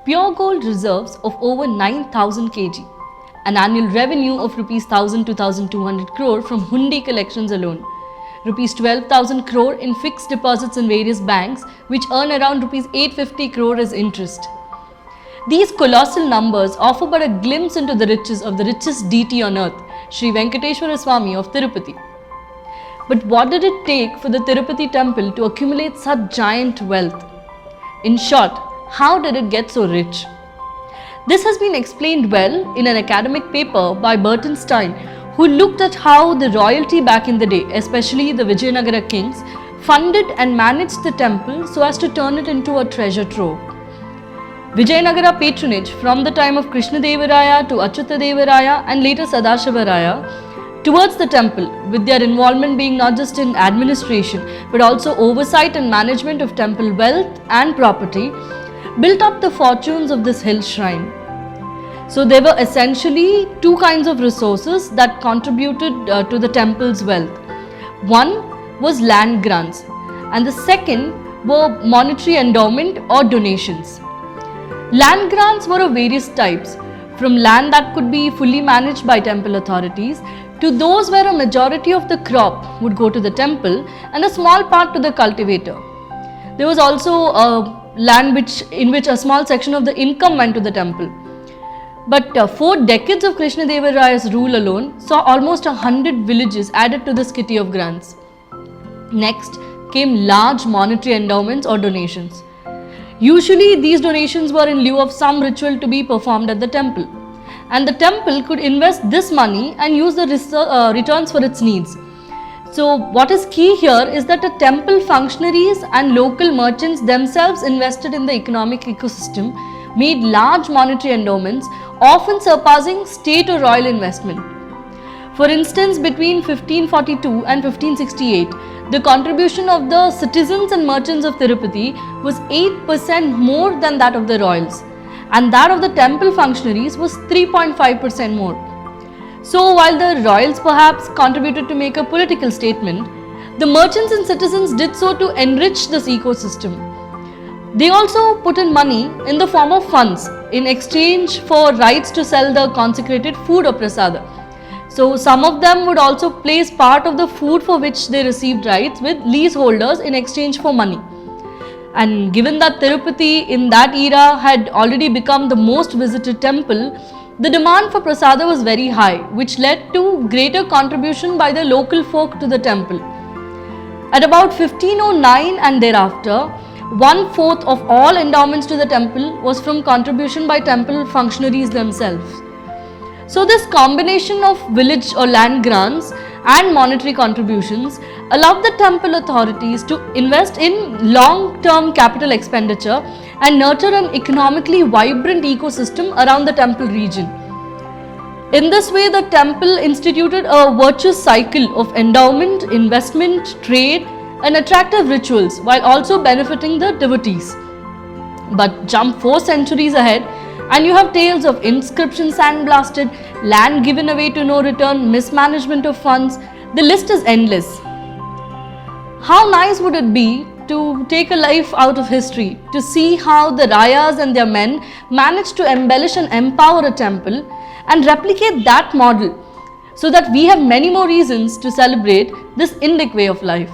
pure gold reserves of over 9,000 kg, an annual revenue of rupees 1,000 to 1,200 crore from hundi collections alone, rupees 12,000 crore in fixed deposits in various banks which earn around rupees 850 crore as interest. These colossal numbers offer but a glimpse into the riches of the richest deity on earth, Sri Venkateswara Swami of Tirupati. But what did it take for the Tirupati temple to accumulate such giant wealth? In short, how did it get so rich? This has been explained well in an academic paper by Bertenstein, who looked at how the royalty back in the day, especially the Vijayanagara kings, funded and managed the temple so as to turn it into a treasure trove. Vijayanagara Patronage from the time of Krishnadevaraya to Achyutadevaraya and later Sadashivaraya towards the temple, with their involvement being not just in administration but also oversight and management of temple wealth and property, built up the fortunes of this hill shrine. So there were essentially two kinds of resources that contributed to the temple's wealth. One was land grants and the second were monetary endowment or donations. Land grants were of various types, from land that could be fully managed by temple authorities to those where a majority of the crop would go to the temple and a small part to the cultivator. There was also land in which a small section of the income went to the temple. But 4 decades of Krishnadevaraya's rule alone saw almost 100 villages added to this kitty of grants. Next came large monetary endowments or donations. Usually these donations were in lieu of some ritual to be performed at the temple, and the temple could invest this money and use the returns for its needs. So what is key here is that the temple functionaries and local merchants themselves invested in the economic ecosystem, made large monetary endowments, often surpassing state or royal investment. For instance, between 1542 and 1568, the contribution of the citizens and merchants of Tirupati was 8% more than that of the royals, and that of the temple functionaries was 3.5% more. So while the royals perhaps contributed to make a political statement, the merchants and citizens did so to enrich this ecosystem. They also put in money in the form of funds in exchange for rights to sell the consecrated food or prasada. So some of them would also place part of the food for which they received rights with leaseholders in exchange for money. And given that Tirupati in that era had already become the most visited temple, the demand for prasada was very high, which led to greater contribution by the local folk to the temple. At about 1509 and thereafter, 1/4 of all endowments to the temple was from contribution by temple functionaries themselves. So this combination of village or land grants and monetary contributions allowed the temple authorities to invest in long-term capital expenditure and nurture an economically vibrant ecosystem around the temple region. In this way, the temple instituted a virtuous cycle of endowment, investment, trade, and attractive rituals while also benefiting the devotees. But jump 4 centuries ahead and you have tales of inscriptions sandblasted, land given away to no return, mismanagement of funds. The list is endless. How nice would it be to take a life out of history, to see how the Rayas and their men managed to embellish and empower a temple and replicate that model so that we have many more reasons to celebrate this Indic way of life.